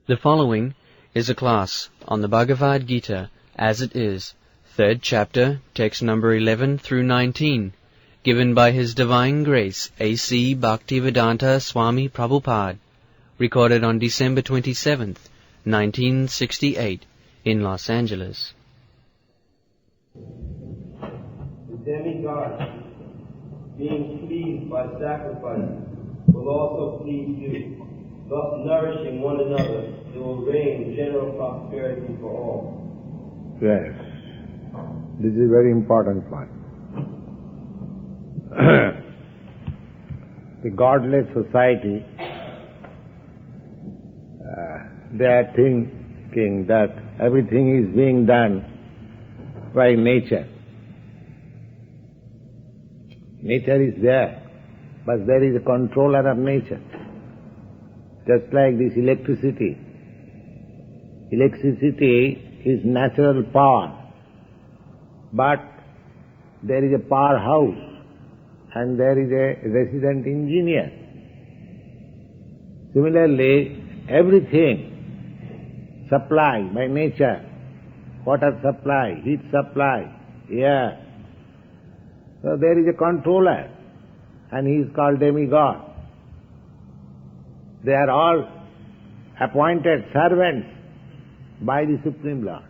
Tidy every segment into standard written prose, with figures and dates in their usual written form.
The following is a class on the Bhagavad-gītā as it is, 3rd chapter, text number 11 through 19, given by His Divine Grace A.C. Bhaktivedanta Swami Prabhupada, recorded on December 27th, 1968, in Los Angeles. The demigod, being pleased by sacrifice, will also please you. Thus nourishing one another, it will reign general prosperity for all. Yes, this is a very important point. The godless society, they are thinking that everything is being done by nature. Nature is there, but there is a controller of nature. Just like this electricity. Electricity is natural power, but there is a powerhouse and there is a resident engineer. Similarly, everything supplied by nature, water supply, heat supply, air. So there is a controller and he is called demigod. They are all appointed servants by the Supreme Lord.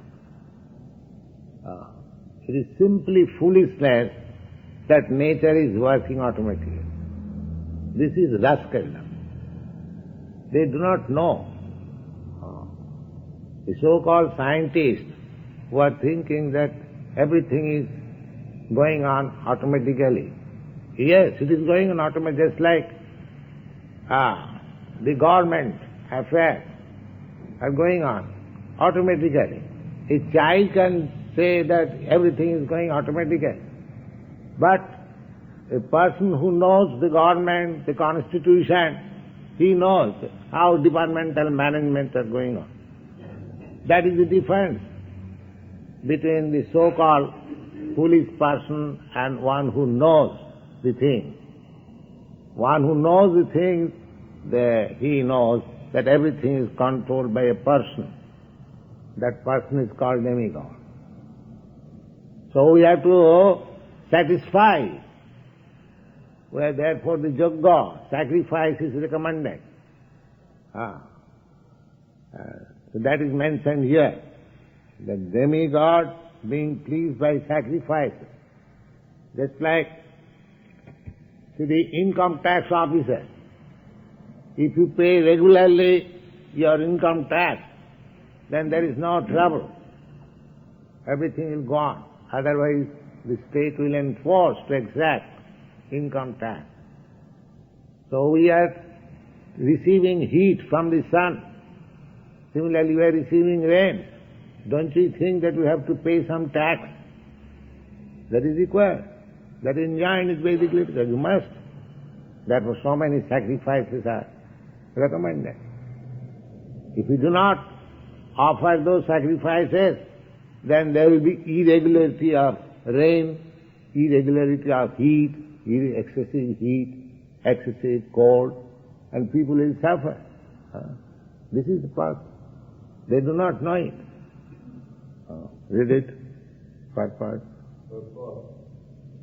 It is simply foolishness that nature is working automatically. This is rascaldom. They do not know. The so-called scientists who are thinking that everything is going on automatically. Yes, it is going on automatically, just like the government affairs are going on automatically. A child can say that everything is going automatically. But a person who knows the government, the constitution, he knows how departmental managements are going on. That is the difference between the so-called foolish person and one who knows the thing. One who knows the things, he knows that everything is controlled by a person. That person is called demigod. So we have to satisfy. Therefore the yajna, sacrifice is recommended. So that is mentioned here. The demigod being pleased by sacrifices. Just like to the income tax officer. If you pay regularly your income tax, then there is no trouble. Everything will go on. Otherwise, the state will enforce to exact income tax. So we are receiving heat from the sun. Similarly, we are receiving rain. Don't you think that we have to pay some tax? That is required. That is enjoined in Vedic literature. You must. Therefore, so many sacrifices are recommended. If you do not offer those sacrifices, then there will be irregularity of rain, irregularity of heat, excessive cold, and people will suffer. This is the problem. They do not know it. Read it, part.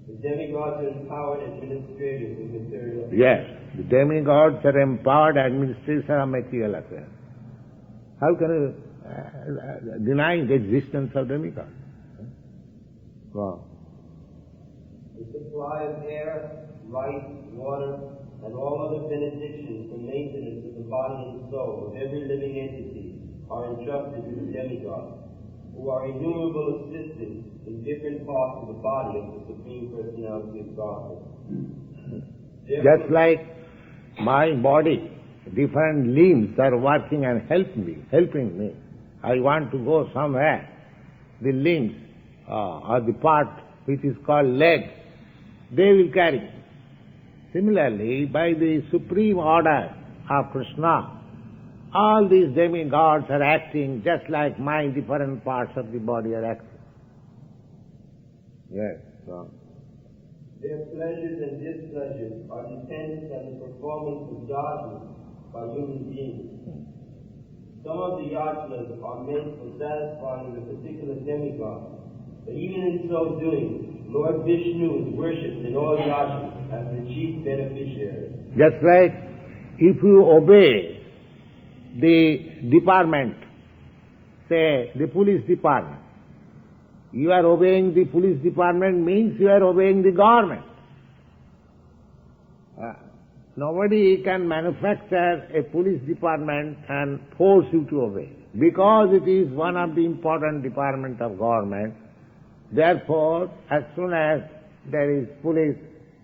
The demigods are empowered administrators of material affairs. Yes, the demigods are empowered administrators of material affairs. How can you deny the existence of demigods? Wow. The supply of air, light, water, and all other benedictions for maintenance of the body and soul of every living entity are entrusted to the demigods, who are innumerable assistants in different parts of the body of the Supreme Personality of Godhead. Just like my body, different limbs are working and helping me. I want to go somewhere. The limbs, or the part which is called leg, they will carry me. Similarly, by the supreme order of Krishna, all these demigods are acting just like my different parts of the body are acting. Yes. Their pleasures and displeasures are dependent on the performance of judgment by human beings. Some of the yachanas are meant for satisfying the particular demigod. But even in so doing, Lord Vishnu is worshipped in all yachanas as the chief beneficiary. Just like if you obey the department, say the police department, you are obeying the police department means you are obeying the government. Nobody can manufacture a police department and force you to obey. Because it is one of the important departments of government, therefore, as soon as there is police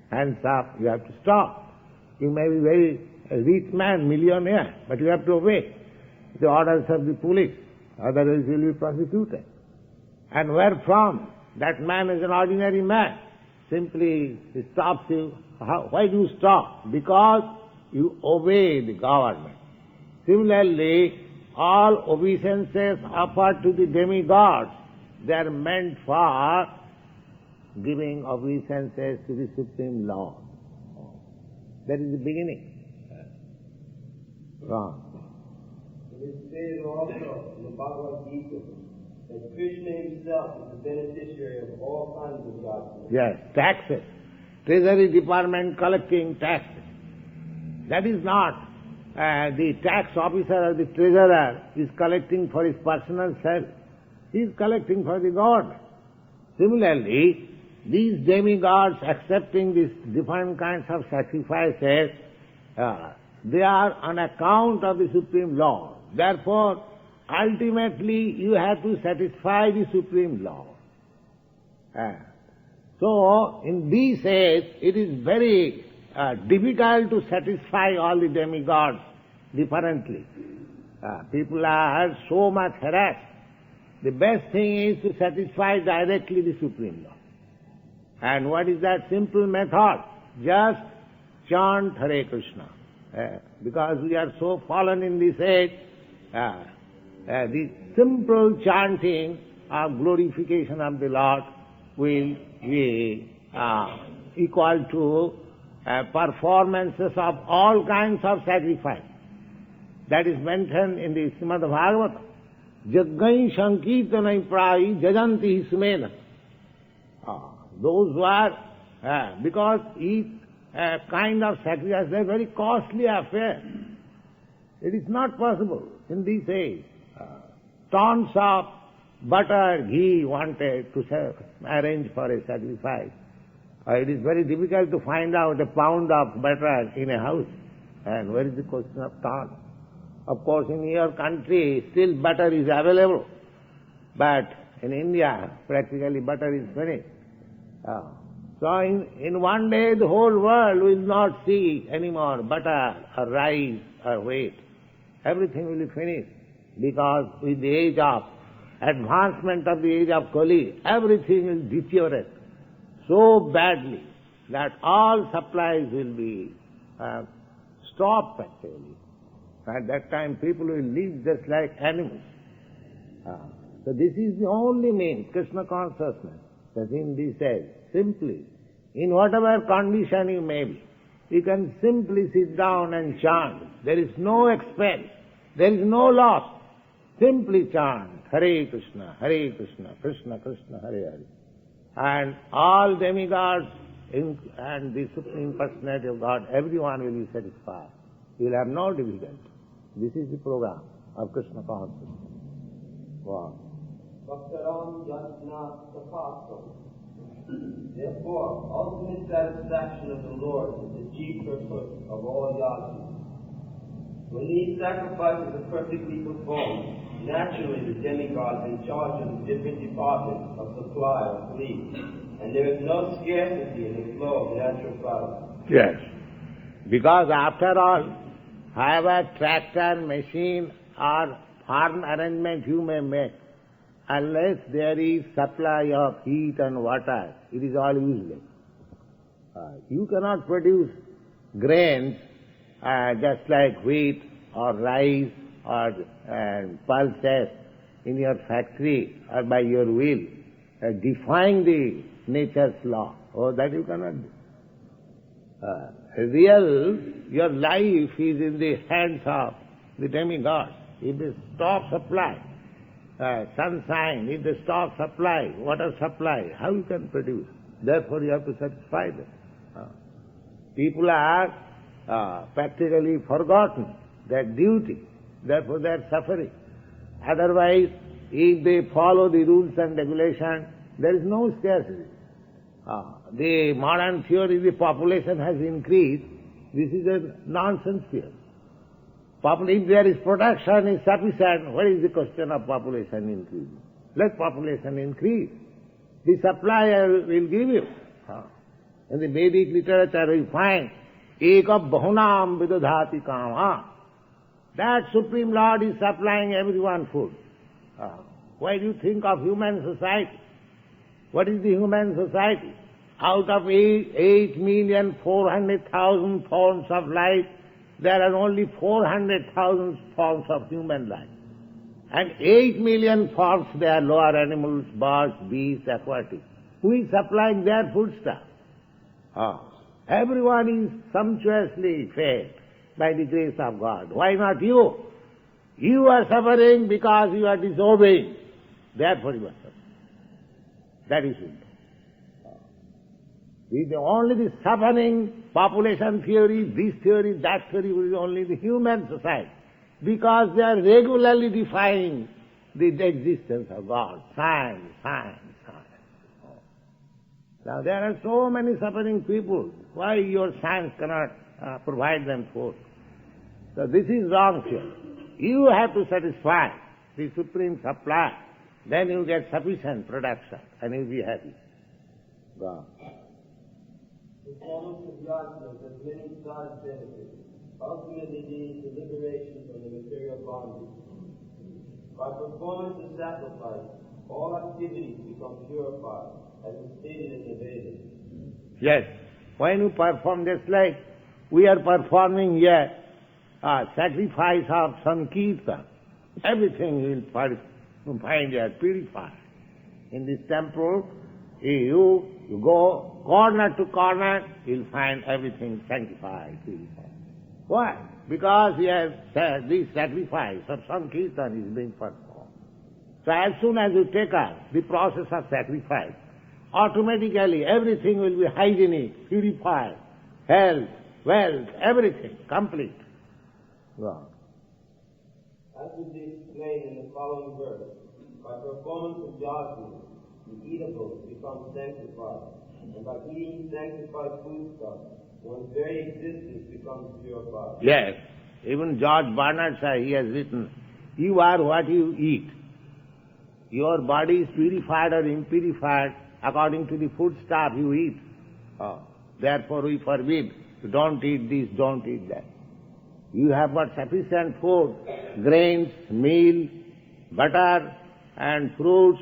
hands up, you have to stop. You may be very rich man, millionaire, but you have to obey the orders of the police, otherwise you will be prosecuted. And where from? That man is an ordinary man. Simply he stops you. Why do you stop? Because you obey the government. Similarly, all obeisances offered to the demigods, they are meant for giving obeisances to the Supreme Lord. That is the beginning. Wrong. It is stated also in the Bhagavad-gītā that Krishna himself is the beneficiary of all kinds of godliness. Yes, taxes. Treasury department collecting taxes. That is not the tax officer or the treasurer is collecting for his personal self. He is collecting for the government. Similarly, these demigods accepting these different kinds of sacrifices, they are on account of the Supreme Lord. Therefore, ultimately you have to satisfy the Supreme Lord. So, in this age, it is very difficult to satisfy all the demigods differently. People are so much harassed. The best thing is to satisfy directly the Supreme Lord. And what is that simple method? Just chant Hare Krishna. Because we are so fallen in this age, the simple chanting of glorification of the Lord will be equal to performances of all kinds of sacrifice. That is mentioned in the Shrimad Bhagavatam. Jaggai sankirtanai prai jajanti sumena. Those who are, because each kind of sacrifice is a very costly affair. It is not possible in this age. Tons of butter, ghee wanted to arrange for a sacrifice. It is very difficult to find out a pound of butter in a house. And where is the question of tons? Of course, in your country, still butter is available. But in India, practically butter is finished. So in one day, the whole world will not see any more butter or rice or wheat. Everything will be finished. Because with the age of advancement of the age of Kali, everything will deteriorate so badly that all supplies will be stopped actually. At that time people will live just like animals. So this is the only means, Krishna consciousness, that in this age, simply, in whatever condition you may be, you can simply sit down and chant. There is no expense, there is no loss. Simply chant, Hare Krishna, Krishna Krishna, Hare Hare. And all demigods and the Supreme Personality of God, everyone will be satisfied. You will have no difficulty. This is the program of Krishna consciousness. Wow. Therefore, ultimate satisfaction of the Lord is the chief purpose of all yachanas. When these sacrifices are perfectly performed, naturally the demigods in charge of the different departments of supply are pleased, and there is no scarcity in the flow of natural products. Yes, because after all, however tractor, machine or farm arrangement you may make, unless there is supply of heat and water, it is all useless. You cannot produce grains just like wheat or rice or pulses in your factory or by your will, defying the nature's law. Oh, that you cannot do. Your life is in the hands of the demigods. if they stop supply, sunshine, if they stop supply, water supply, how you can produce? Therefore you have to satisfy them. People are practically forgotten their duty, therefore they are suffering. Otherwise, if they follow the rules and regulations, there is no scarcity. The modern theory, the population has increased, this is a nonsense theory. If there is production is sufficient, what is the question of population increasing? Let population increase. The supply will give you. In the Vedic literature we find, Eka bahunam vidadhati kama. That Supreme Lord is supplying everyone food. Why do you think of human society? What is the human society? Out of 8,400,000 forms of life, there are only 400,000 forms of human life. And 8 million forms, they are lower animals, birds, beasts, aquatic. Who is supplying their foodstuff? Everyone is sumptuously fed by the grace of God. Why not you? You are suffering because you are disobeying. Therefore you are suffering. That is it. Only the suffering, population theory, this theory, that theory is only the human society. Because they are regularly defying the existence of God. Science, science, science. Now there are so many suffering people. Why your science cannot provide them food? So this is wrong theory. You have to satisfy the supreme supply. Then you get sufficient production and you'll be happy. God. Performance of yajna has many side benefits, ultimately leading to liberation from the material bondage. By performance of sacrifice, all activities become purified, as is stated in the Vedas. Yes. When you perform, just like we are performing here, sacrifice of Sankirtan, everything you will find here purified. In this temple, you go corner to corner, you'll find everything sanctified, purified. Why? Because here this sacrifice of Sankirtan is being performed. So as soon as you take up the process of sacrifice, automatically everything will be hygienic, purified, health, wealth, everything, complete. Wow. As will be explained in the following verse, by performance of yajna, the eatables become sanctified, and by eating sanctified foodstuffs, one's very existence becomes purified. Yes. Even George Bernard Shaw, he has written, you are what you eat. Your body is purified or impurified according to the foodstuff you eat. Therefore we forbid, don't eat this, don't eat that. You have got sufficient food, grains, meal, butter and fruits,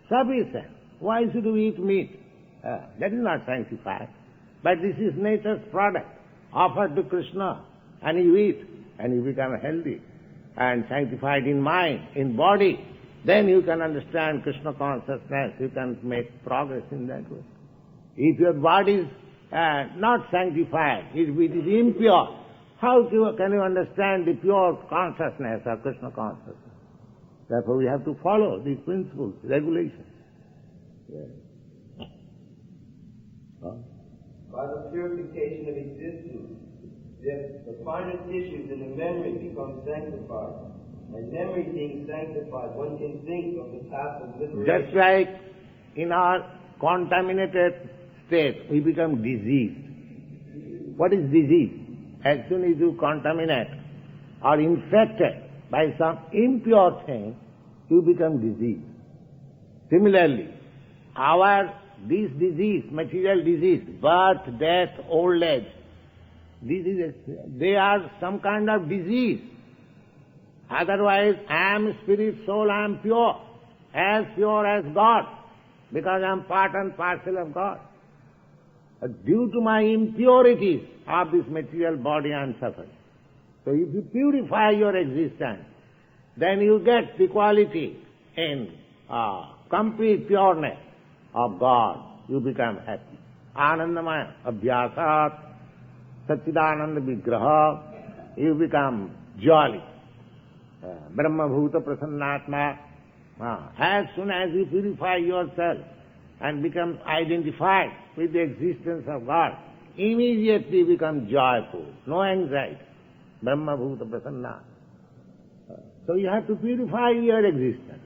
sufficient. Why should we eat meat? That is not sanctified. But this is nature's product, offered to Krishna, and you eat, and you become healthy and sanctified in mind, in body. Then you can understand Krishna consciousness, you can make progress in that way. If your body is not sanctified, if it is impure, how can you understand the pure consciousness of Krishna consciousness? Therefore we have to follow these principles, regulations. Yes. By the purification of existence, the finer tissues in the memory become sanctified. And memory being sanctified, one can think of the path of liberation. Just like in our contaminated state, we become diseased. What is disease? As soon as you contaminate or infected by some impure thing, you become diseased. Similarly, this disease, material disease, birth, death, old age, they are some kind of disease. Otherwise, I am spirit, soul, I am pure as God, because I am part and parcel of God. Due to my impurities of this material body, I am suffering. So if you purify your existence, then you get the quality in complete pureness of God. You become happy. Anandamaya, abhyasat, Satchidananda Vigraha, you become jolly. Brahma Bhuta Prasannatma. As soon as you purify yourself and become identified with the existence of God, immediately become joyful, no anxiety. Brahma Bhuta Prasanna. So you have to purify your existence.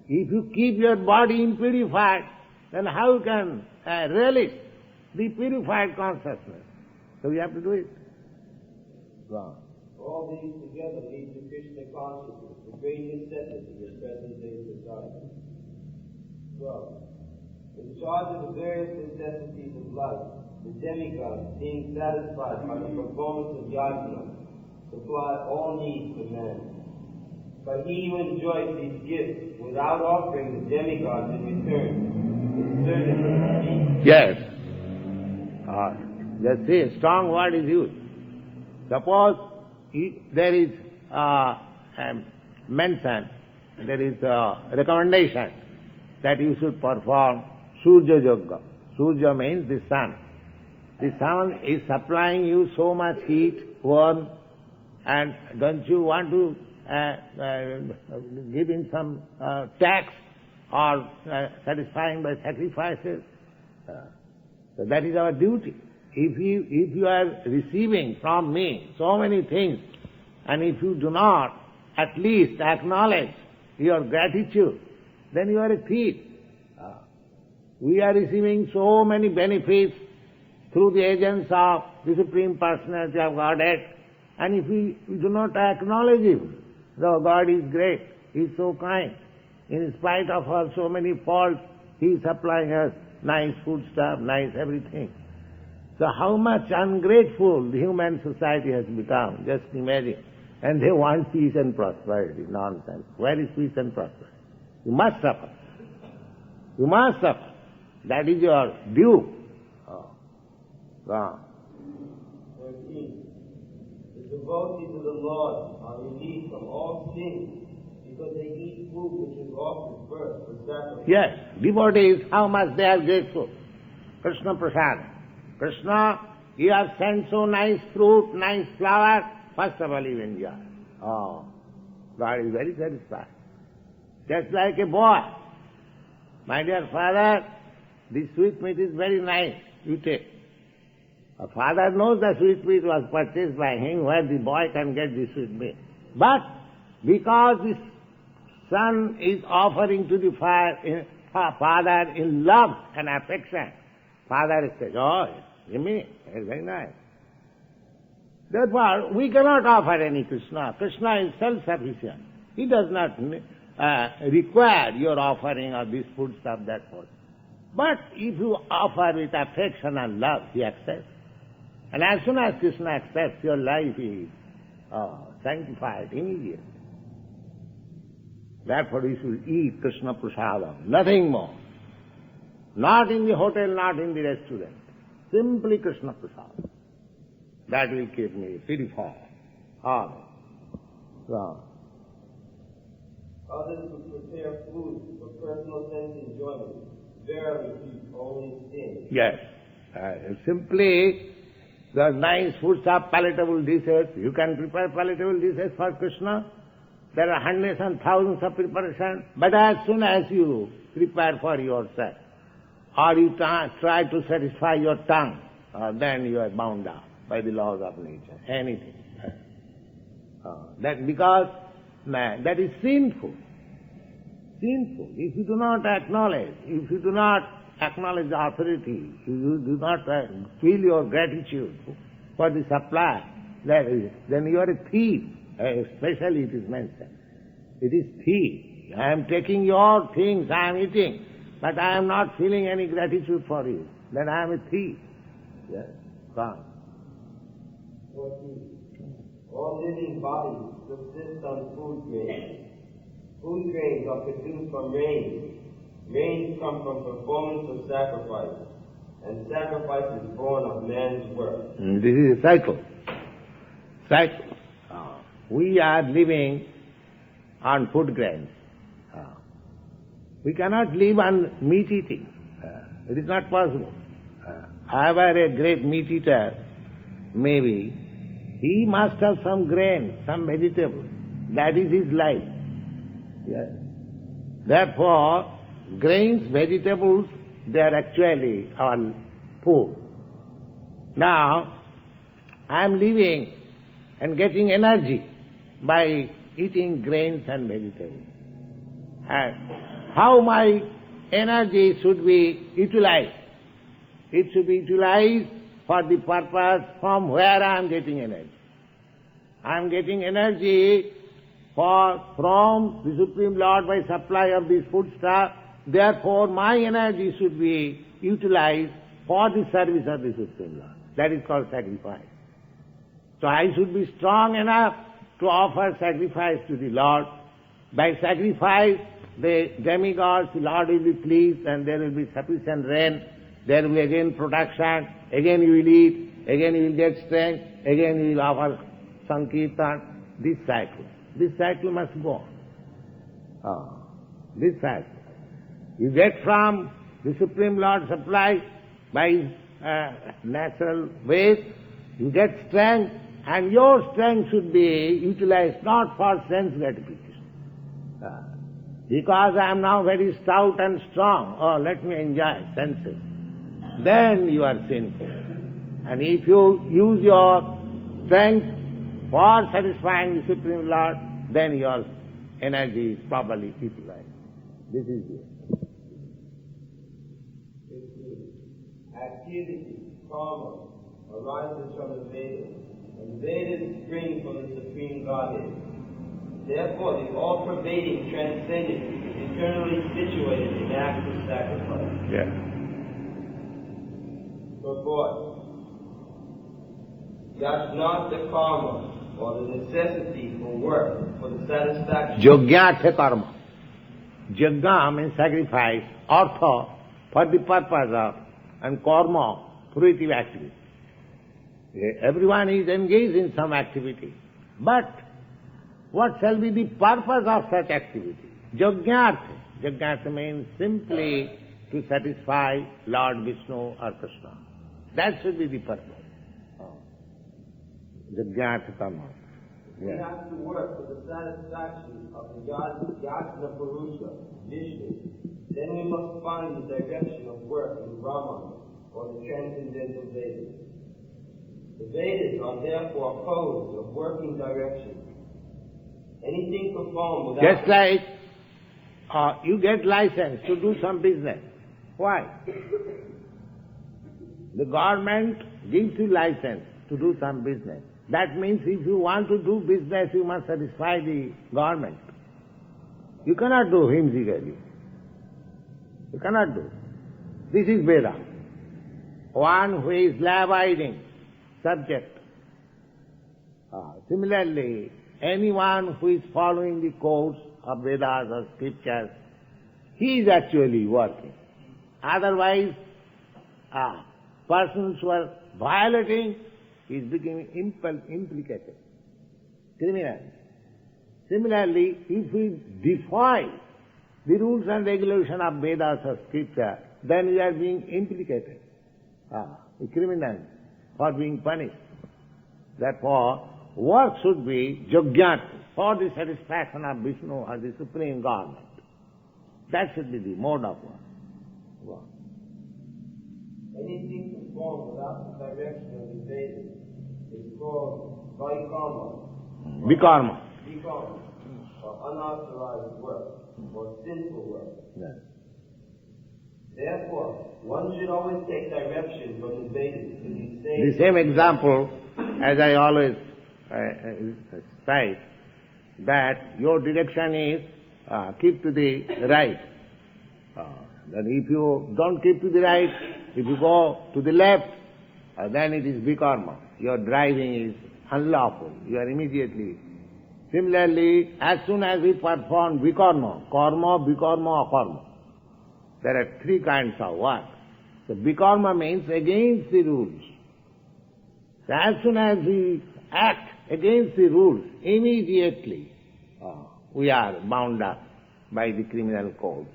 If you keep your body impurified, then how can relish the purified consciousness? So you have to do it. Go on. All these together lead to Krishna consciousness, the great necessity of present-day society. 12. In charge of the various necessities of life, the demigods, being satisfied by the performance of yajna, supply all needs for man. But he who enjoys these gifts without offering the demigods in return is certainly. Yes. Just see, a strong word is used. Suppose there is mention, there is a recommendation that you should perform Surya Yoga. Surya means the sun. The sun is supplying you so much heat, warmth, and don't you want to give in some tax or satisfying by sacrifices? So that is our duty. If you are receiving from me so many things, and if you do not at least acknowledge your gratitude, then you are a thief. We are receiving so many benefits through the agents of the Supreme Personality of Godhead, and if we do not acknowledge Him, though God is great, He is so kind, in spite of our so many faults, He is supplying us nice food stuff, nice everything. So how much ungrateful the human society has become, just imagine. And they want peace and prosperity. Nonsense. Where is peace and prosperity? You must suffer. You must suffer. That is your due. Go on. 13. The devotees of the Lord are released from all sins because they eat food which is offered first for sacrifice. Yes, devotees, how much they are grateful. Krishna Prasad. Krishna, you have sent so nice fruit, nice flower, first of all you enjoy. Oh, God is very satisfied. Just like a boy. My dear father, this sweet meat is very nice, you take. A father knows the sweet meat was purchased by him where the boy can get the sweet meat. But because the son is offering to the father in love and affection, father says, oh, give me, it's very nice. Therefore, we cannot offer any Krishna. Krishna is self-sufficient. He does not require your offering of this food stuff, that food. But if you offer with affection and love, He accepts. And as soon as Krishna accepts, your life is sanctified immediately. Therefore, we should eat Krishna Prasadam, nothing more. Not in the hotel, not in the restaurant. Simply Krishna Prasadam. That will keep me purified. All. So. Others who prepare food for personal sense enjoyment verily keep only sin. Yes. Simply the nice foods are palatable dishes. You can prepare palatable dishes for Krishna. There are hundreds and thousands of preparations. But as soon as you prepare for yourself, or you try to satisfy your tongue, then you are bound down by the laws of nature. Anything. That because that is sinful. Sinful. If you do not acknowledge, if you do not acknowledge the authority, if you do not feel your gratitude for the supply, then you are a thief. Especially it is mentioned. It is thief. I am taking your things, I am eating, but I am not feeling any gratitude for you. Then I am a thief. Yes. Gone. 14. All living bodies subsist on food grains. Food grains are produced from rains. Rains come from performance of sacrifice. And sacrifice is born of man's work. This is a cycle. Cycle. We are living on food grains. We cannot live on meat eating. It is not possible. However, a great meat eater, maybe, he must have some grain, some vegetable. That is his life. Yes. Therefore, grains, vegetables, they are actually our food. Now, I am living and getting energy by eating grains and vegetables. And how my energy should be utilized? It should be utilized for the purpose from where I am getting energy. I am getting energy from the Supreme Lord by supply of this foodstuff. Therefore, my energy should be utilized for the service of the Supreme Lord. That is called sacrifice. So I should be strong enough to offer sacrifice to the Lord. By sacrifice, the demigods, the Lord will be pleased, and there will be sufficient rain. There will be again production, again you will eat, again you will get strength, again you will offer sankirtan. This cycle must go on. This cycle. You get from the Supreme Lord supply by His natural ways, you get strength, and your strength should be utilized not for sense gratification. Because I am now very stout and strong, let me enjoy senses. Then you are sinful. And if you use your strength for satisfying the Supreme Lord, then your energy is properly utilized. This is it. Activity, karma, arises from the Vedas, and Vedas spring from the Supreme Godhead. Therefore, the all-pervading, transcendent, is eternally situated in acts of sacrifice. Yeah. Purport. Yajnata karma, or the necessity for work, for the satisfaction. Yogyatha karma. Yajna means sacrifice, artha, for the purpose of, and karma, fruitive activity. Everyone is engaged in some activity. But what shall be the purpose of such activity? Yogyatha. Yogyatha means simply to satisfy Lord Vishnu or Krishna. That should be the purpose. Yogyatha karma. We have to work for the satisfaction of the Yajna Purusha, Vishnu. Then we must find the direction of work in Brahman, or the transcendental Vedas. The Vedas are therefore codes of working direction. Anything performed without... Just like you get license to do some business. Why? The government gives you license to do some business. That means if you want to do business, you must satisfy the government. You cannot do whimsically. You cannot do. This is Veda. One who is law-abiding subject. Similarly, anyone who is following the codes of Vedas or Scriptures, he is actually working. Otherwise, persons who are violating is becoming implicated, criminal. Similarly, if we defy the rules and regulations of Vedas or Scripture, then we are being implicated, a criminal, for being punished. Therefore, work should be yogyat, for the satisfaction of Vishnu or the Supreme Government. That should be the mode of work. Anything performed without the direction of the Vedas is called vikarma. Vikarma. Vikarma, or unauthorized work, or sinful work. Yes. Therefore, one should always take direction from the Vedas to be safe. The same example, as I always cite, that your direction is keep to the right. Then if you don't keep to the right, if you go to the left, then it is vikarma. Your driving is unlawful. You are immediately. Similarly, as soon as we perform vikarma, karma, vikarma, akarma, there are three kinds of work. So vikarma means against the rules. So as soon as we act against the rules, immediately we are bound up by the criminal code.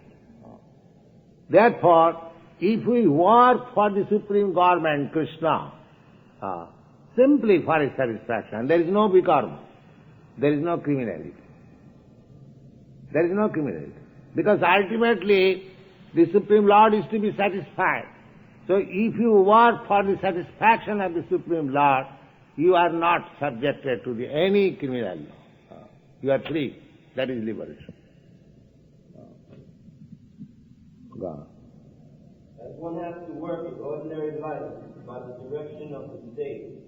Therefore, if we work for the Supreme Government, Krishna, simply for his satisfaction, there is no vikarma, there is no criminality. There is no criminality. Because ultimately, the Supreme Lord is to be satisfied. So if you work for the satisfaction of the Supreme Lord, you are not subjected to any criminal law. You are free. That is liberation. God. As one has to work in ordinary life by the direction of the state,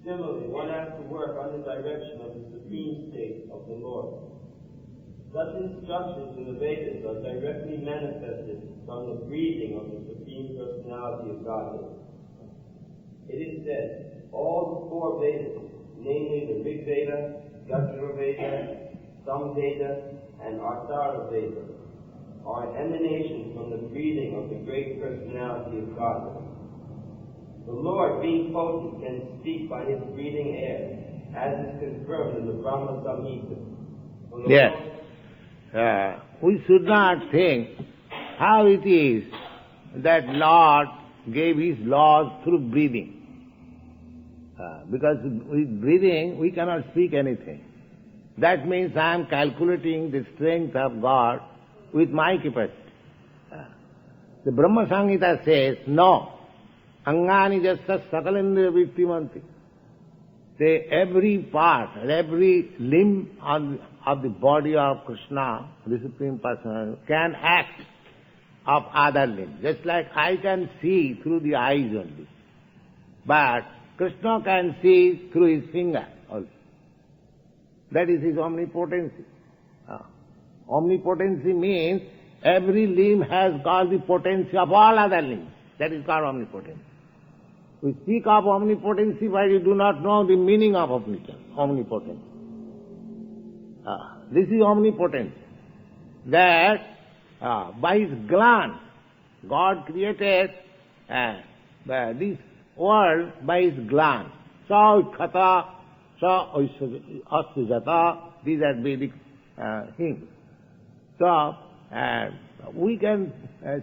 similarly, one has to work under the direction of the supreme state of the Lord. Such instructions in the Vedas are directly manifested from the breathing of the Supreme Personality of Godhead. It is said, all the four Vedas, namely the Rig Veda, Yajur Veda, Sam Veda, and Atharva Veda, are emanations from the breathing of the great personality of Godhead. The Lord, being potent, can speak by his breathing air, as is confirmed in the Brahma Samhita. Yes. We should not think how it is that Lord gave his laws through breathing. Because with breathing we cannot speak anything. That means I am calculating the strength of God with my capacity. The Brahma Samhita says, no. Angani jassa sakalendriya vittimanti. Every part, every limb of the body of Krishna, the Supreme Personality, can act of other limbs. Just like I can see through the eyes only. But Krishna can see through his finger also. That is his omnipotency. Omnipotency means every limb has got the potency of all other limbs. That is called omnipotency. We speak of omnipotency, but we do not know the meaning of omnipotency. This is omnipotency. That by his glance, God created this world by his glance. Sa ukkata, sa asujata, these are Vedic things. So, we can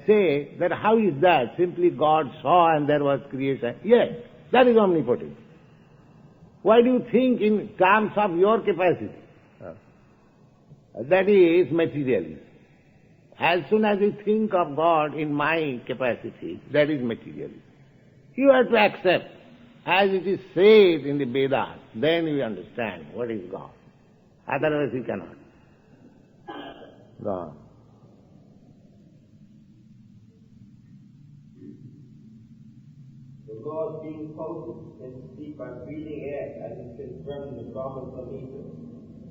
say that how is that? Simply God saw and there was creation. Yes, that is omnipotence. Why do you think in terms of your capacity? That is materialism. As soon as you think of God in my capacity, that is materialism. You have to accept, as it is said in the Vedas, then you understand what is God. Otherwise you cannot. God. The Lord, being potent, can speak by breathing air, as is confirmed in the Brahma Samhita.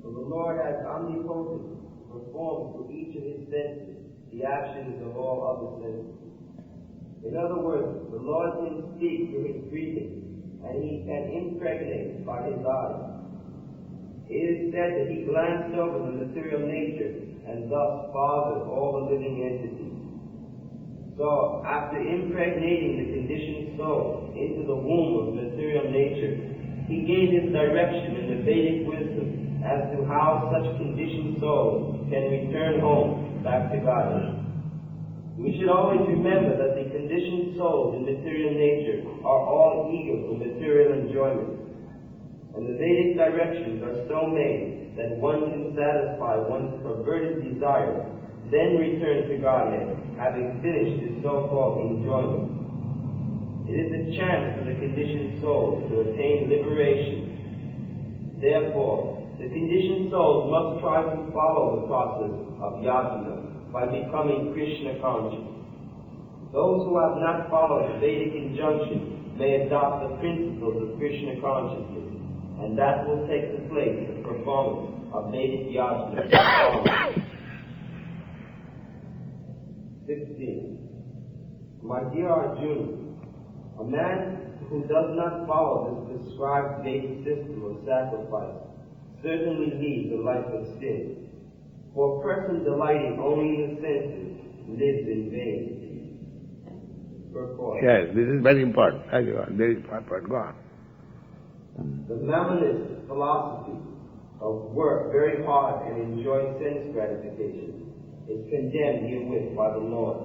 For the Lord, as omnipotent, performs through each of his senses the actions of all other senses. In other words, the Lord can speak through his breathing, and he can impregnate by his eyes. It is said that he glanced over the material nature and thus fathered all the living entities. So, after impregnating the conditioned soul into the womb of material nature, he gave his direction in the Vedic wisdom as to how such conditioned souls can return home back to Godhead. We should always remember that the conditioned souls in material nature are all eager for material enjoyment. And the Vedic directions are so made that one can satisfy one's perverted desires, then return to Godhead, having finished his so-called enjoyment. It is a chance for the conditioned souls to attain liberation. Therefore, the conditioned souls must try to follow the process of yajna by becoming Krishna conscious. Those who have not followed the Vedic injunction may adopt the principles of Krishna consciousness, and that will take the place of performance of Vedic yajna. 16. My dear Arjuna, a man who does not follow this prescribed Vedic system of sacrifice certainly leads a life of sin. For a person delighting only in the senses lives in vain. Yes, this is very important. Very important. Go on. The Mammonist philosophy of work very hard and enjoy sense gratification is condemned herewith by the Lord.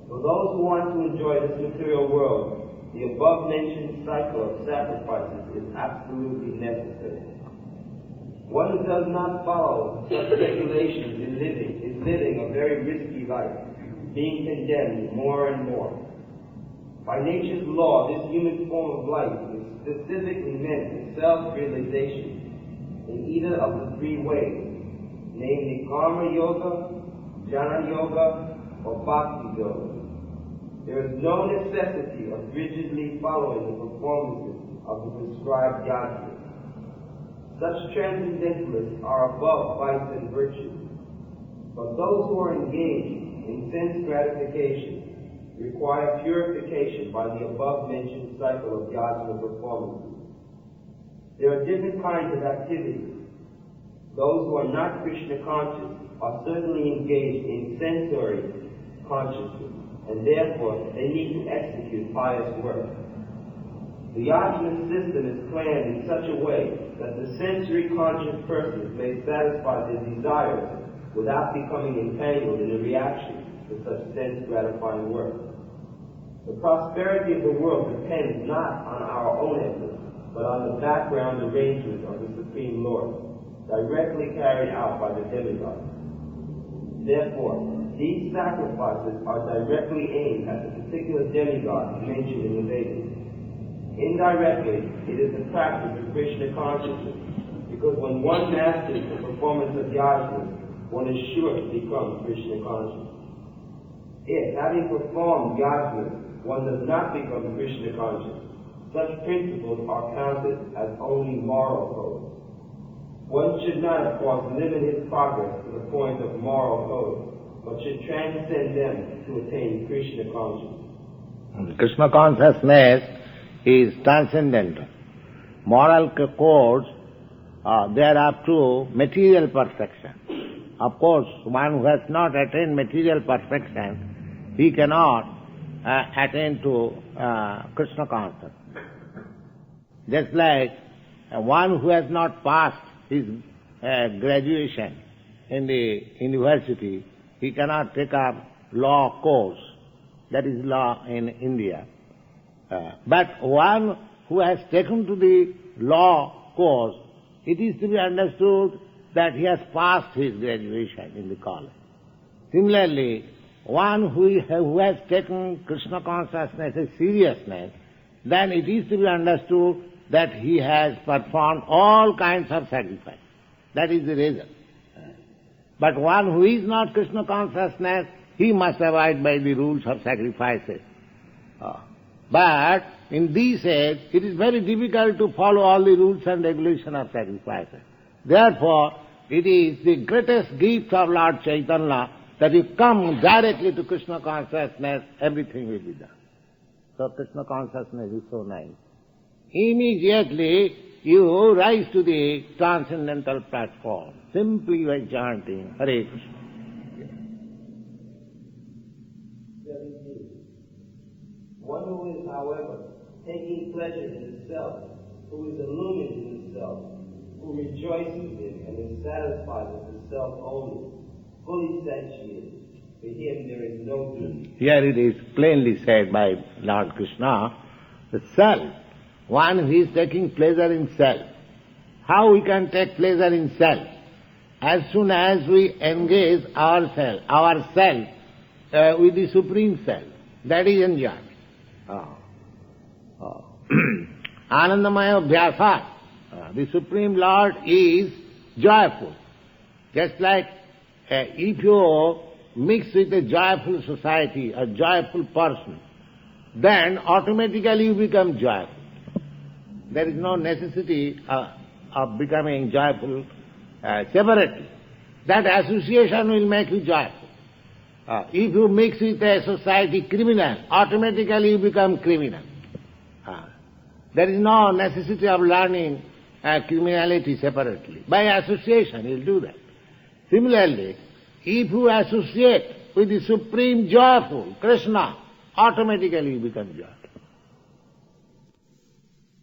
For those who want to enjoy this material world, the above-mentioned cycle of sacrifices is absolutely necessary. One who does not follow such regulations in living is living a very risky life, being condemned more and more. By nature's law, this human form of life is specifically meant for self-realization in either of the three ways, namely karma yoga, jnana yoga, or bhakti yoga. There is no necessity of rigidly following the performances of the prescribed yajnas. Such transcendentalists are above vice and virtue. But those who are engaged in sense gratification require purification by the above-mentioned cycle of yajna performances. There are different kinds of activities. Those who are not Krishna conscious are certainly engaged in sensory consciousness, and therefore they need to execute pious work. The yajna system is planned in such a way that the sensory conscious persons may satisfy their desires without becoming entangled in a reaction to such sense-gratifying work. The prosperity of the world depends not on our own efforts, but on the background arrangement of the Supreme Lord, directly carried out by the demigods. Therefore, these sacrifices are directly aimed at the particular demigod mentioned in the Vedas. Indirectly, it is the practice of Krishna consciousness, because when one masters the performance of yajna, one is sure to become Krishna conscious. If, having performed yajna, one does not become Krishna conscious, such principles are counted as only moral codes. One should not, of course, limit his progress to the point of moral codes, but should transcend them to attain Krishna consciousness. Krishna consciousness is transcendental. Moral codes, they are up to material perfection. Of course, one who has not attained material perfection, he cannot attain to Krishna consciousness. Just like one who has not passed his graduation in the university, he cannot take up law course, that is law in India. But one who has taken to the law course, it is to be understood that he has passed his graduation in the college. Similarly, one who has taken Krishna consciousness as seriousness, then it is to be understood that he has performed all kinds of sacrifice. That is the result. But one who is not Krishna consciousness, he must abide by the rules of sacrifices. But in this age, it is very difficult to follow all the rules and regulations of sacrifices. Therefore, it is the greatest gift of Lord Chaitanya that you come directly to Krishna consciousness, everything will be done. So Krishna consciousness is so nice. Immediately you rise to the transcendental platform, simply by chanting Hare Krishna. 17. One who is, however, taking pleasure in the self, who is illumined in the self, who rejoices in and is satisfied with the self only, fully satiated, for him there is no good. Here it is plainly said by Lord Krishna, the self, one who is taking pleasure in self. How we can take pleasure in self? As soon as we engage ourself with the Supreme Self, that is enjoyment. Anandamaya Bhyasa, the Supreme Lord is joyful. Just like if you mix with a joyful society, a joyful person, then automatically you become joyful. There is no necessity of becoming joyful separately. That association will make you joyful. If you mix with a society criminal, automatically you become criminal. There is no necessity of learning criminality separately. By association you will do that. Similarly, if you associate with the Supreme Joyful, Krishna, automatically you become joyful.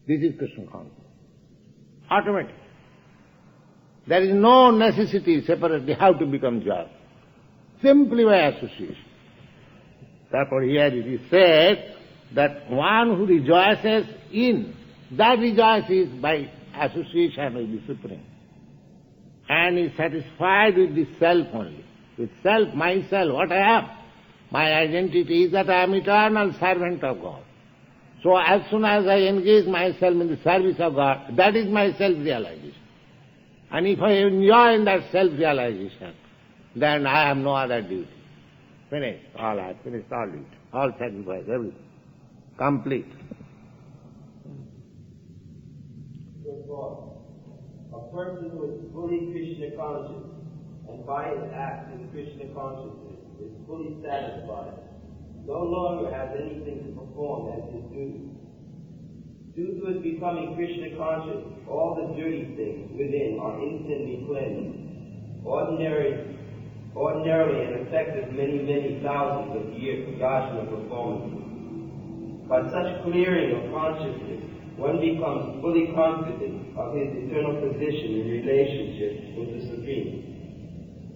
This is Krishna consciousness. Automatic. There is no necessity separately how to become joyful. Simply by association. Therefore here it is said that one who rejoices in, that rejoices by association with the Supreme. and is satisfied with the self only. With self, myself, what I am. My identity is that I am eternal servant of God. So as soon as I engage myself in the service of God, that is my self-realization. And if I enjoy in that self-realization, then I have no other duty. Finished. All I have finished all duty. All sacrifice, everything. Complete. A person who is fully Krishna conscious and by his acts in Krishna consciousness is fully satisfied, no longer has anything to perform as his duty. Due to his becoming Krishna conscious, all the dirty things within are instantly cleansed. Ordinarily an effect of many thousands of years of Gashna performances. By such clearing of consciousness, one becomes fully confident of his eternal position in relationship with the Supreme.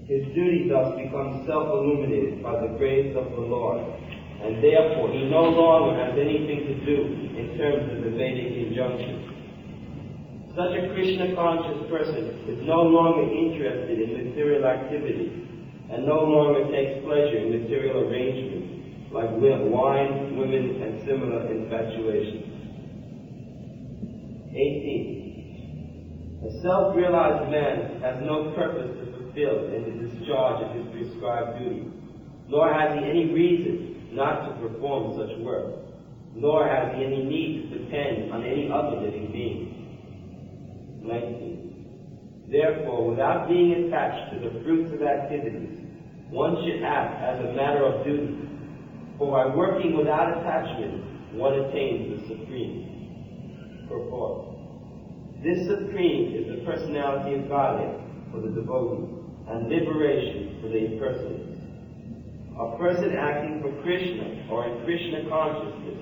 His duty thus becomes self-illuminated by the grace of the Lord, and therefore he no longer has anything to do in terms of the Vedic injunctions. Such a Krishna-conscious person is no longer interested in material activities, and no longer takes pleasure in material arrangements, like wine, women, and similar infatuations. 18. A self-realized man has no purpose to fulfill in the discharge of his prescribed duty, nor has he any reason not to perform such work, nor has he any need to depend on any other living being. 19. Therefore, without being attached to the fruits of activities, one should act as a matter of duty, for by working without attachment, one attains the Supreme. Purport. This Supreme is the personality of Godhead for the devotee, and liberation for the impersonate. A person acting for Krishna or in Krishna consciousness,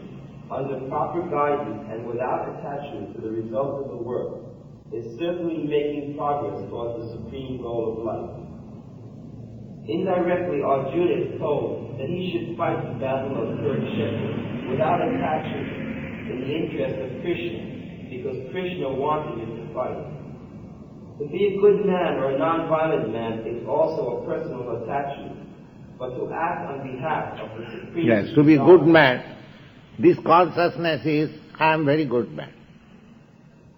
under proper guidance and without attachment to the result of the work, is certainly making progress towards the supreme goal of life. Indirectly, Arjuna is told that he should fight the battle of Kurukshetra without attachment in the interest of Krishna, because Krishna wanted him to fight. To be a good man or a non-violent man is also a personal attachment, but to act on behalf of the Supreme... Yes, to be a good man, this consciousness is, I am very good man.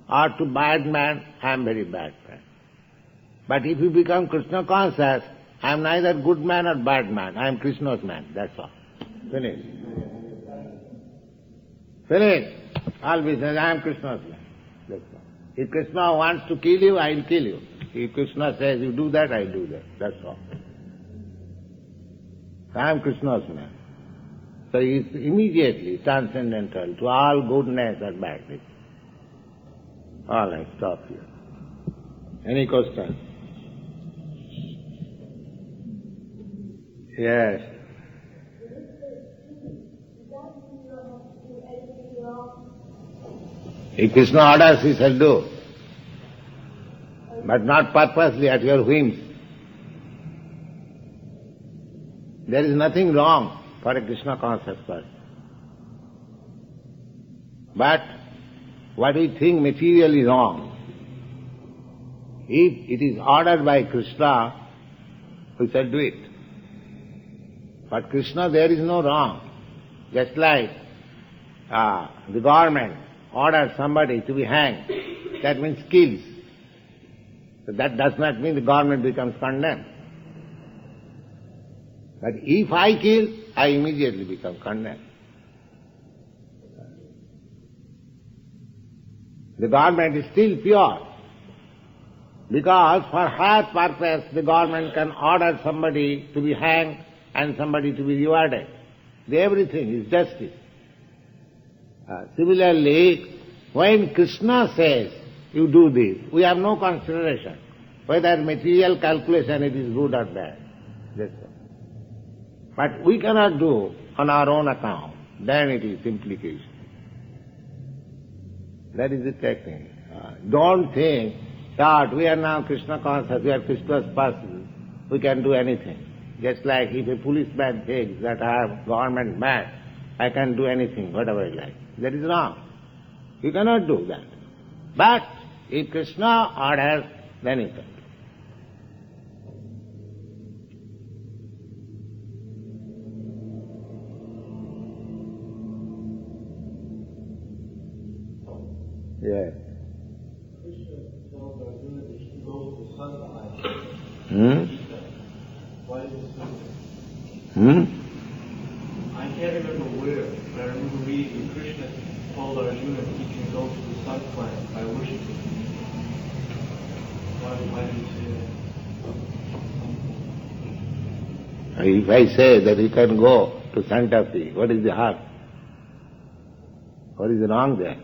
Or to bad man, I am very bad man. But if you become Krishna conscious, I am neither good man or bad man, I am Krishna's man, that's all. Finish. Finish. Always says, I am Krishna's man. That's all. If Krishna wants to kill you, I will kill you. If Krishna says, you do that, I do that. That's all. I am Krishna's man. So he is immediately transcendental to all goodness or badness. All right, stop here. Any questions? Yes. If Krishna orders, he shall do. But not purposely at your whims. There is nothing wrong for a Krishna conscious person. But what we think materially wrong, if it is ordered by Krishna, we shall do it. But Krishna, there is no wrong. Just like the government orders somebody to be hanged, that means kills. So that does not mean the government becomes condemned. But if I kill, I immediately become condemned. The government is still pure, because for her purpose the government can order somebody to be hanged and somebody to be rewarded. Everything is justice. Similarly, when Krishna says, you do this, we have no consideration whether material calculation it is good or bad. That's all. But we cannot do on our own account, then it is implication. That is the technique. Don't think that we are now Krishna conscious, we are Krishna's person, we can do anything. Just like if a policeman thinks that I am government man, I can do anything, whatever I like. That is wrong. You cannot do that. But if Krishna orders, then you can do. Yes. Krishna tells Arjuna that he goes to the sun planet. Gita. Why does he say that? I can't remember where, but I remember reading that Krishna told Arjuna that he can go to the sun planet by worshiping. Why did he say that? If I say that you can go to Santa Fe, what is the harm? What is wrong there?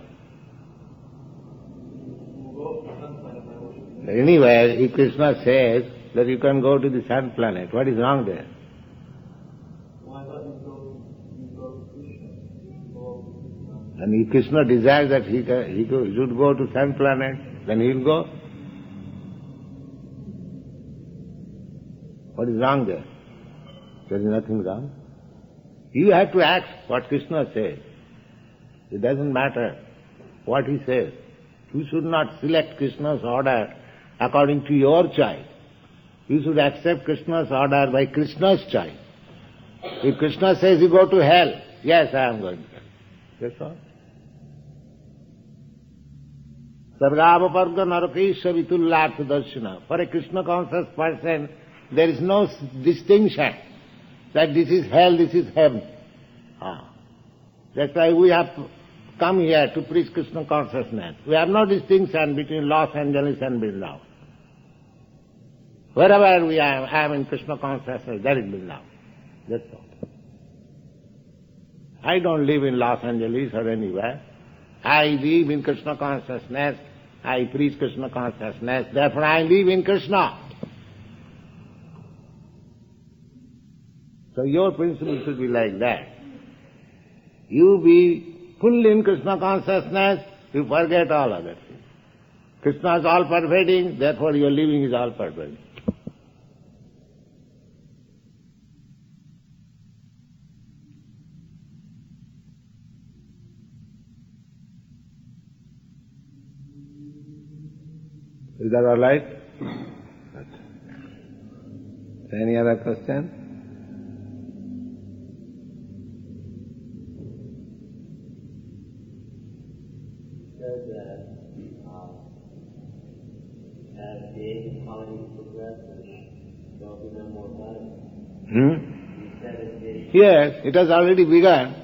Anyway, if Krishna says that you can go to the sun planet, what is wrong there? Well, I thought you go to Krishna. And if Krishna desires that he should go to sun planet, then he will go. What is wrong there? There is nothing wrong. You have to act what Krishna says. It doesn't matter what he says. You should not select Krishna's order according to your choice. You should accept Krishna's order by Krishna's choice. If Krishna says you go to hell, yes, I am going to hell. That's all. Sargavaparga narakesha vitullartha darshana. For a Krishna conscious person, there is no distinction that this is hell, this is heaven. That's why we have come here to preach Krishna consciousness. We have no distinction between Los Angeles and Vrindavan. Wherever I am in Krishna consciousness, there is Vrindavan. That's all. I don't live in Los Angeles or anywhere. I live in Krishna consciousness. I preach Krishna consciousness. Therefore I live in Krishna. So your principle should be like that. You be full in Krishna consciousness, you forget all other things. Krishna is all pervading, therefore your living is all pervading. Is that all right? Any other question? As the age of colonies progresses, there will be no more butter. Yes, it has already begun.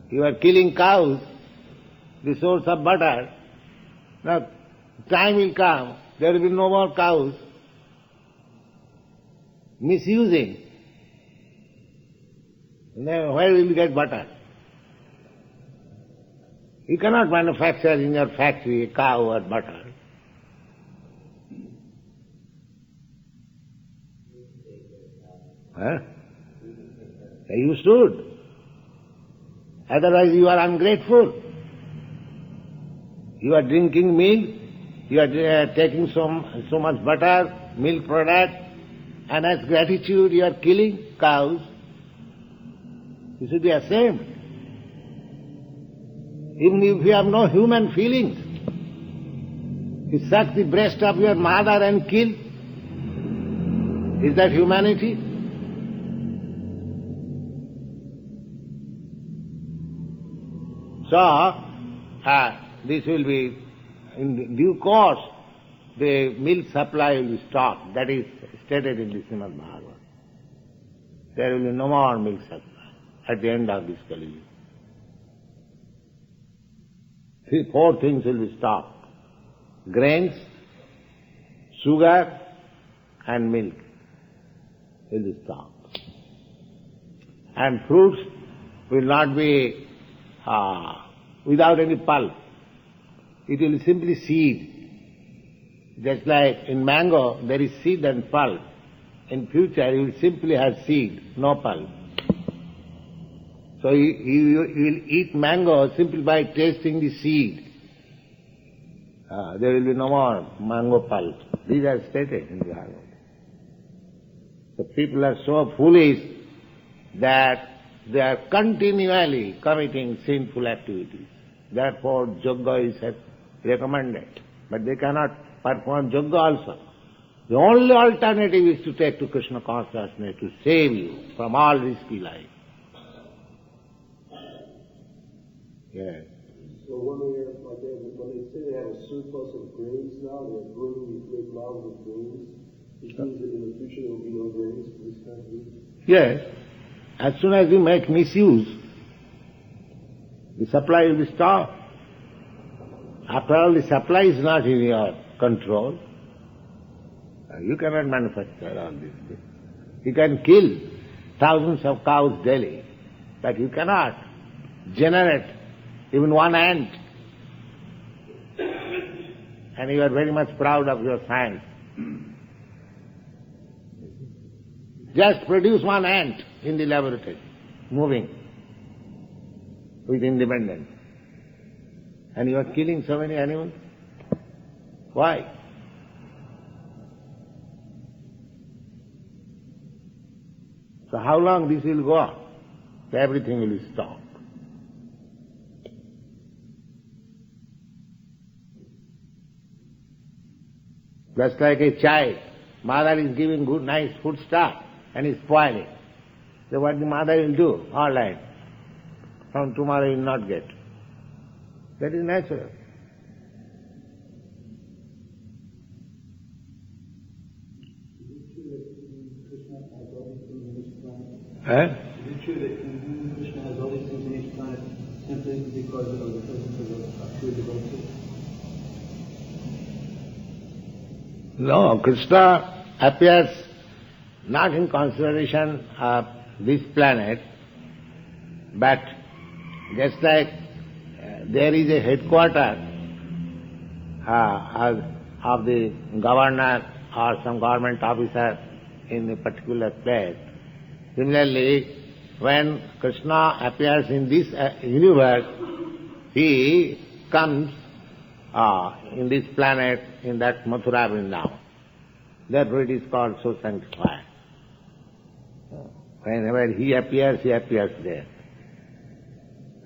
You are killing cows, the source of butter. Now, time will come, there will be no more cows. Misusing. Then where will you get butter? You cannot manufacture in your factory a cow or butter. You should. Otherwise you are ungrateful. You are drinking milk, you are taking so much butter, milk product, and as gratitude you are killing cows. You should be ashamed. Even if you have no human feelings, you suck the breast of your mother and kill. Is that humanity? So, this will be, in due course, the milk supply will be stopped. That is stated in the Shrimad Bhagavatam. There will be no more milk supply at the end of this Kali Yuga. 4 things will be stopped. Grains, sugar, and milk will be stopped. And fruits will not be without any pulp. It will be simply seed. Just like in mango, there is seed and pulp. In future, you will simply have seed, no pulp. So you will eat mango simply by tasting the seed. There will be no more mango pulp. These are stated in the Bhagavatam. The people are so foolish that they are continually committing sinful activities. Therefore, yoga is recommended. But they cannot perform yoga also. The only alternative is to take to Krishna consciousness to save you from all risky life. Yes. So when they say they have a surplus of grains now, they're burning these great mounds of grains, it means that in the future there will be no grains for this kind of food? Yes. As soon as you make misuse, the supply will be stopped. After all, the supply is not in your control. You cannot manufacture all these things. You can kill thousands of cows daily, but you cannot generate even one ant. And you are very much proud of your science. Just produce one ant in the laboratory, moving with independence. And you are killing so many animals? Why? So how long this will go on? Everything will stop. Just like a child, mother is giving good, nice food stuff and is spoiling. So what the mother will do? All right, from tomorrow you will not get. That is natural. Is it true that Krishna has all these things in each planet simply because of the presence of a true devotee? No, Krishna appears not in consideration of this planet, but just like there is a headquarters of the governor or some government officer in a particular place. Similarly, when Krishna appears in this universe, he comes in this planet, in that Mathura Vrindavan. Therefore it is called so sanctified. Whenever he appears there.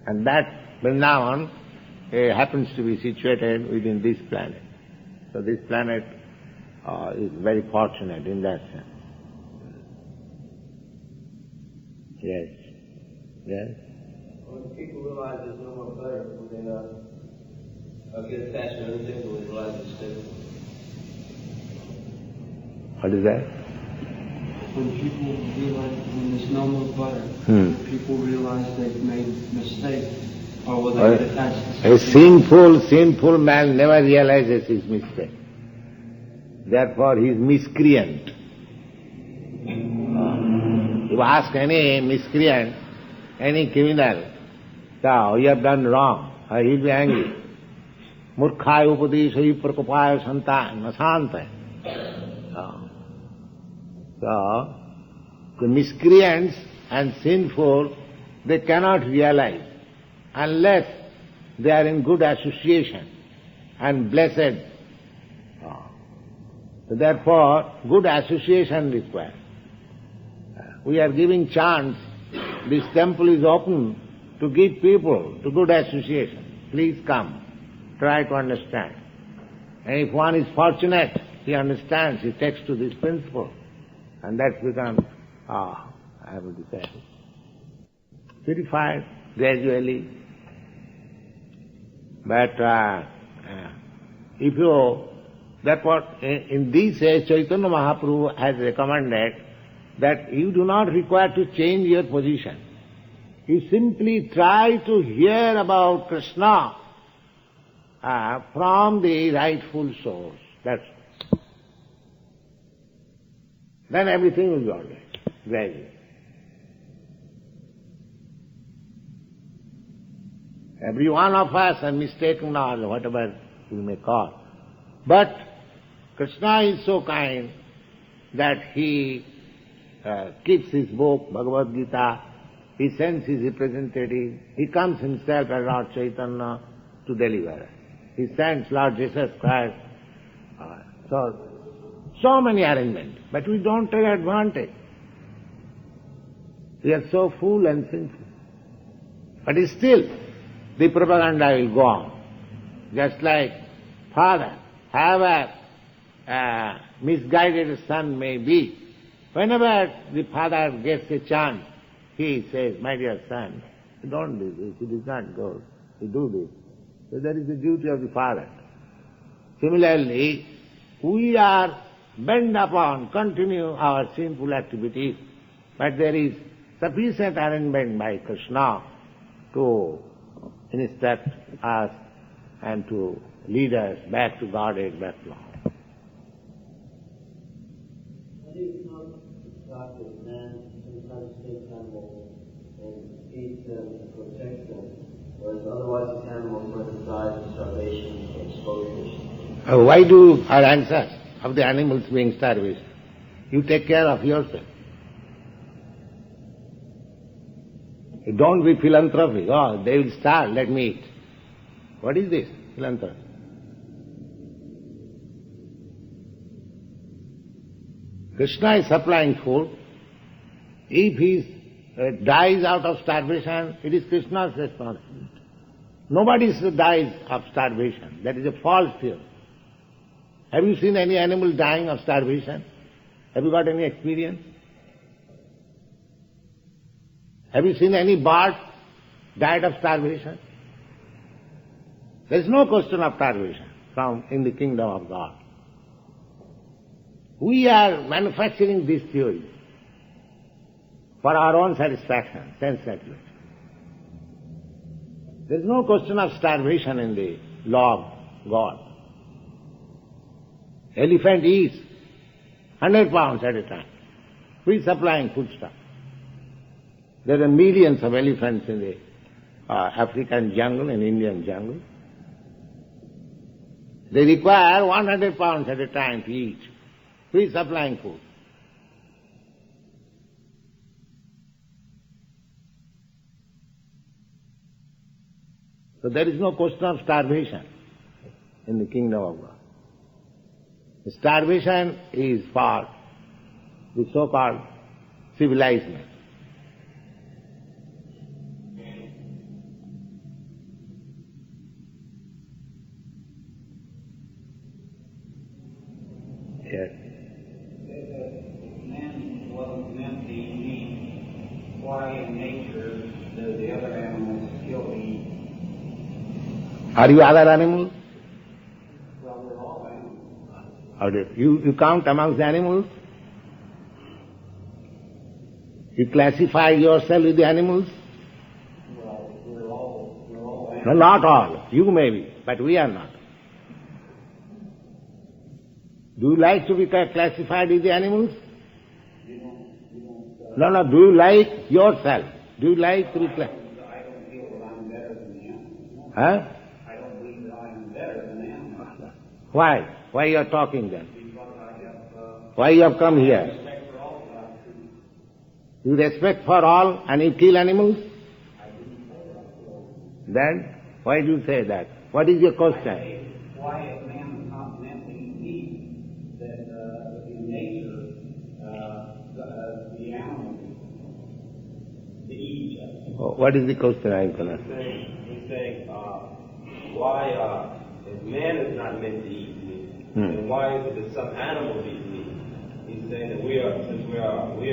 And that Vrindavan happens to be situated within this planet. So this planet is very fortunate in that sense. Yes. Yes? When people realize there's no more butter, when they get attached to other things, when they realize it's sinful. What is that? When people realize when there's no more butter, people realize they've made mistakes, or will they get attached to A sinful man never realizes his mistake. Therefore he is miscreant. If ask any miscreant, any criminal, so you have done wrong, he will be angry. Murkhaya upadeshayi prakopaya santa nasanta. So, the miscreants and sinful, they cannot realize unless they are in good association and blessed. So therefore, good association required. We are giving chance, this temple is open to give people to good association. Please come, try to understand. And if one is fortunate, he understands, he takes to this principle. And that's become, I would say, purified gradually. But if you, that's what in this Chaitanya Mahaprabhu has recommended, that you do not require to change your position. You simply try to hear about Krishna from the rightful source. That's all. Then everything will be all right, gradually. Every one of us are mistaken or whatever we may call. But Krishna is so kind that he keeps his book, Bhagavad-gītā, he sends his representative, he comes himself as Lord Chaitanya to deliver us. He sends Lord Jesus Christ. So many arrangements, but we don't take advantage. We are so full and sinful. But still, the propaganda will go on. Just like father, however misguided son may be, whenever the father gets a chance, he says, my dear son, you don't do this, it is not good, you do this. So that is the duty of the father. Similarly, we are bent upon continue our sinful activities, but there is sufficient arrangement by Krishna to instruct us and to lead us back to Godhead, back to Lord. How do you come to practice man sometimes takes animals and feeds them and protects them, whereas otherwise these animals were to die of starvation or exposure? Why do our answers of the animals being starvation? You take care of yourself. Don't be philanthropy. Oh, they will starve, let me eat. What is this, philanthropy? Krishna is supplying food. If he dies out of starvation, it is Krishna's responsibility. Nobody dies of starvation. That is a false theory. Have you seen any animal dying of starvation? Have you got any experience? Have you seen any bird died of starvation? There is no question of starvation in the kingdom of God. We are manufacturing this theory for our own satisfaction, sense satisfaction. There is no question of starvation in the law of God. Elephant eats 100 pounds at a time. Who is supplying foodstuff? There are millions of elephants in the African jungle and Indian jungle. They require 100 pounds at a time to eat. Who is supplying food? So there is no question of starvation in the kingdom of God. The starvation is for the so-called civilized man. Yes. Man wasn't meant to eat meat. Why in nature do the other animals still eat? Are you other animals? Well, we're all animals. How do you count amongst the animals? You classify yourself with the animals? Well, we're all No, animals. not all. You may be, but we are not. Do you like to be classified with the animals? No, do you like yourself? Do you like to be classified? I don't feel that I'm better than the animals. Huh? I don't believe that I am better than the animals. Why? Why you are talking then? Because I have Why you have come here? respect for all life. You respect for all and you kill animals? Then, why do you say that? What is your question? Why if man is not meant to eat meat, that in nature the animals they eat each other? What is the question I am going to ask? He's saying, why, if man is not meant to eat meat, then why is it that some animals eat meat? He's saying that since we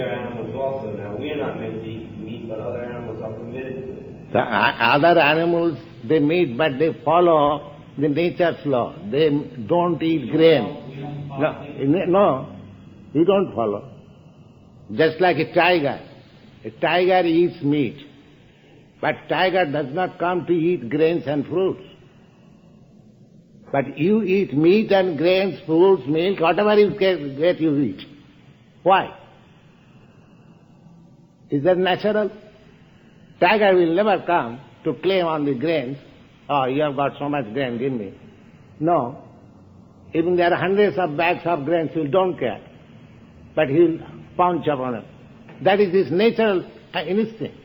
are animals also now, we are not meant to eat meat, but other animals are permitted to it. The other animals, they meet, but they follow the nature's law. They don't eat grain. No, you don't follow. Just like a tiger. A tiger eats meat. But tiger does not come to eat grains and fruits. But you eat meat and grains, fruits, milk, whatever you get, you eat. Why? Is that natural? Tiger will never come to claim on the grains. Oh, you have got so much grain, give me. No. Even there are hundreds of bags of grains, he don't care. But he will pounce upon it. That is his natural instinct.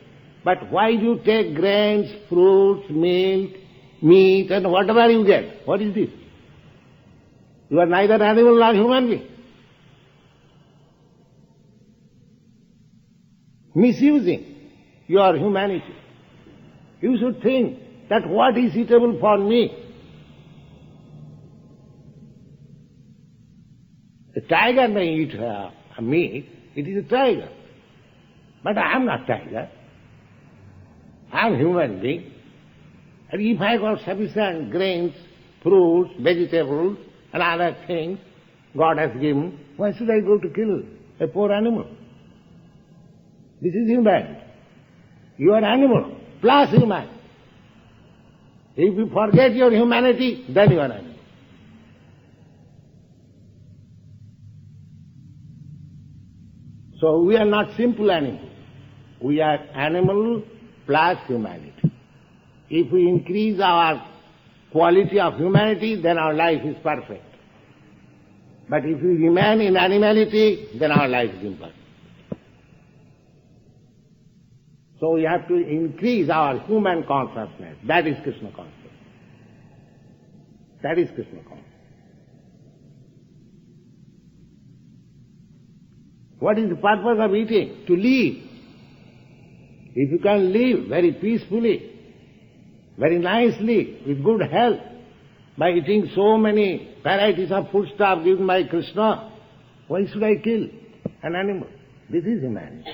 But why do you take grains, fruits, milk, meat, and whatever you get? What is this? You are neither animal nor human being. Misusing your humanity. You should think that what is suitable for me. A tiger may eat meat, it is a tiger. But I am not tiger. I am human being. And if I got sufficient grains, fruits, vegetables, and other things God has given, why should I go to kill a poor animal? This is humanity. You are animal, plus human. If you forget your humanity, then you are animal. So we are not simple animals. We are animal plus humanity. If we increase our quality of humanity, then our life is perfect. But if we remain in animality, then our life is imperfect. So we have to increase our human consciousness. That is Krishna consciousness. That is Krishna consciousness. What is the purpose of eating? To live. If you can live very peacefully, very nicely, with good health, by eating so many varieties of foodstuff given by Krishna, why should I kill an animal? This is humanity.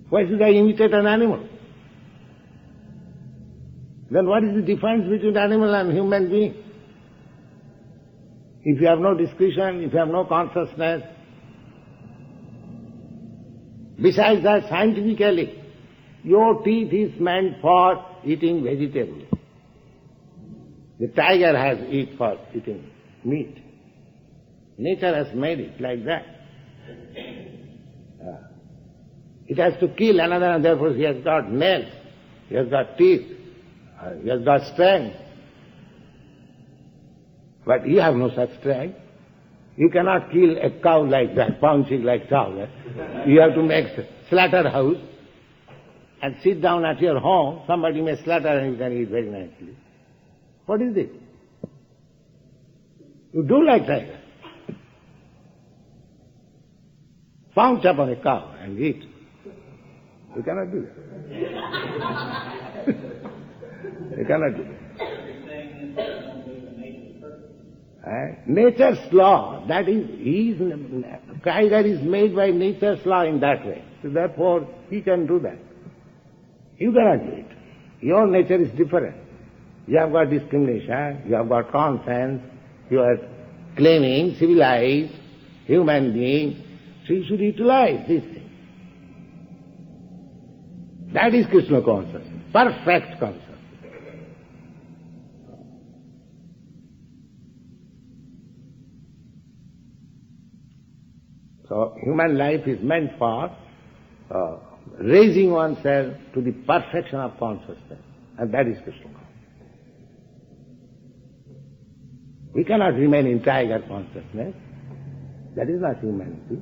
Why should I imitate an animal? Then what is the difference between animal and human being? If you have no discretion, if you have no consciousness, besides that, scientifically, your teeth is meant for eating vegetables. The tiger has eat for eating meat. Nature has made it like that. It has to kill another, and therefore he has got nails, he has got teeth, he has got strength. But you have no such strength. You cannot kill a cow like that, pouncing like cow. You have to make slaughterhouse and sit down at your home. Somebody may slaughter and you can eat very nicely. What is it? You do like tiger. Pounce upon a cow and eat. You cannot do that. You cannot do that. Nature's law, that is, tiger is made by nature's law in that way. So therefore, he can do that. You cannot do it. Your nature is different. You have got discrimination, you have got conscience, you are claiming civilized human being, so you should utilize this thing. That is Krishna consciousness, perfect consciousness. So human life is meant for raising oneself to the perfection of consciousness, and that is Krishna consciousness. We cannot remain in tiger consciousness. That is not humanity.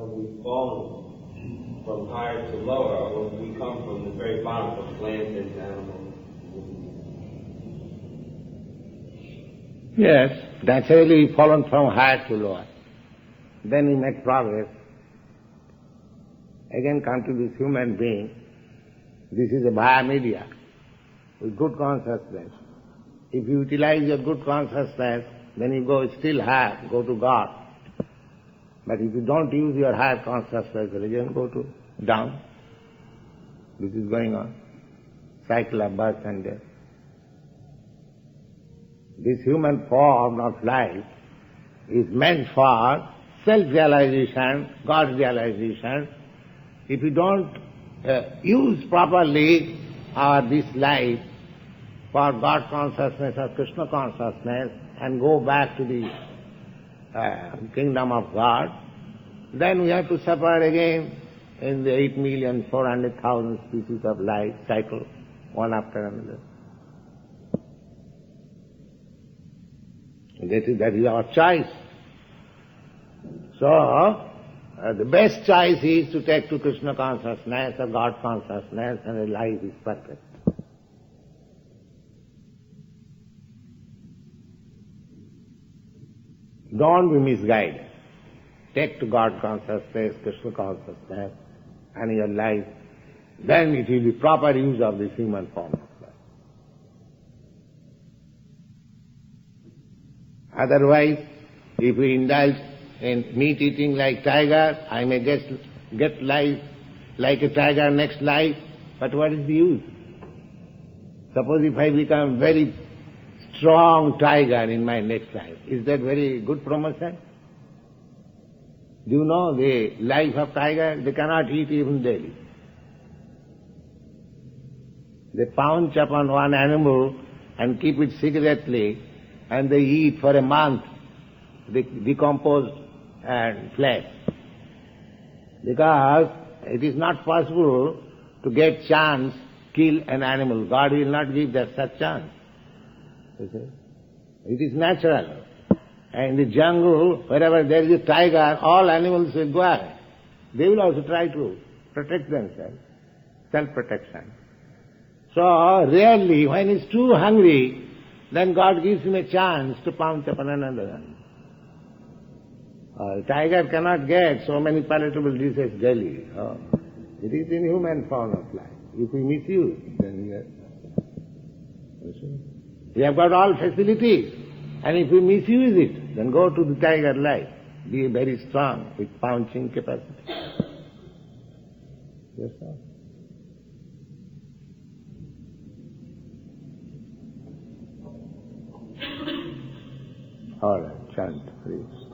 We've fallen from higher to lower, or we come from the very bottom of plants and animals. Yes, naturally we've fallen from higher to lower. Then we make progress. Again come to this human being. This is a via media with good consciousness. If you utilize your good consciousness, then you go still higher, go to God. But if you don't use your higher consciousness, religion go to down. This is going on. Cycle of birth and death. This human form of life is meant for self-realization, God-realization. If you don't use properly this life for God consciousness or Krishna consciousness and go back to the kingdom of God, then we have to suffer again in the 8,400,000 species of life cycle, one after another. That is our choice. So, the best choice is to take to Krishna consciousness or God consciousness, and the life is perfect. Don't be misguided. take to God consciousness, Krishna consciousness, and your life, then it will be proper use of this human form of life. Otherwise, if we indulge in meat eating like tiger, I may get life like a tiger next life, but what is the use? Suppose if I become very strong tiger in my next life, is that very good promotion? Do you know the life of tiger? They cannot eat even daily. They pounce upon one animal and keep it secretly, and they eat for a month the decomposed flesh. Because it is not possible to get chance kill an animal. God will not give that such chance. You see? It is natural. And in the jungle, wherever there is a tiger, all animals will go out. They will also try to protect themselves. Self-protection. So rarely, when he's too hungry, then God gives him a chance to pounce upon another animal. A tiger cannot get so many palatable dishes daily. It is in human form of life. If we misuse, then we have got all facilities. And if we misuse it, then go to the tiger life. Be very strong with pouncing capacity. Yes, sir. All right, chant, please.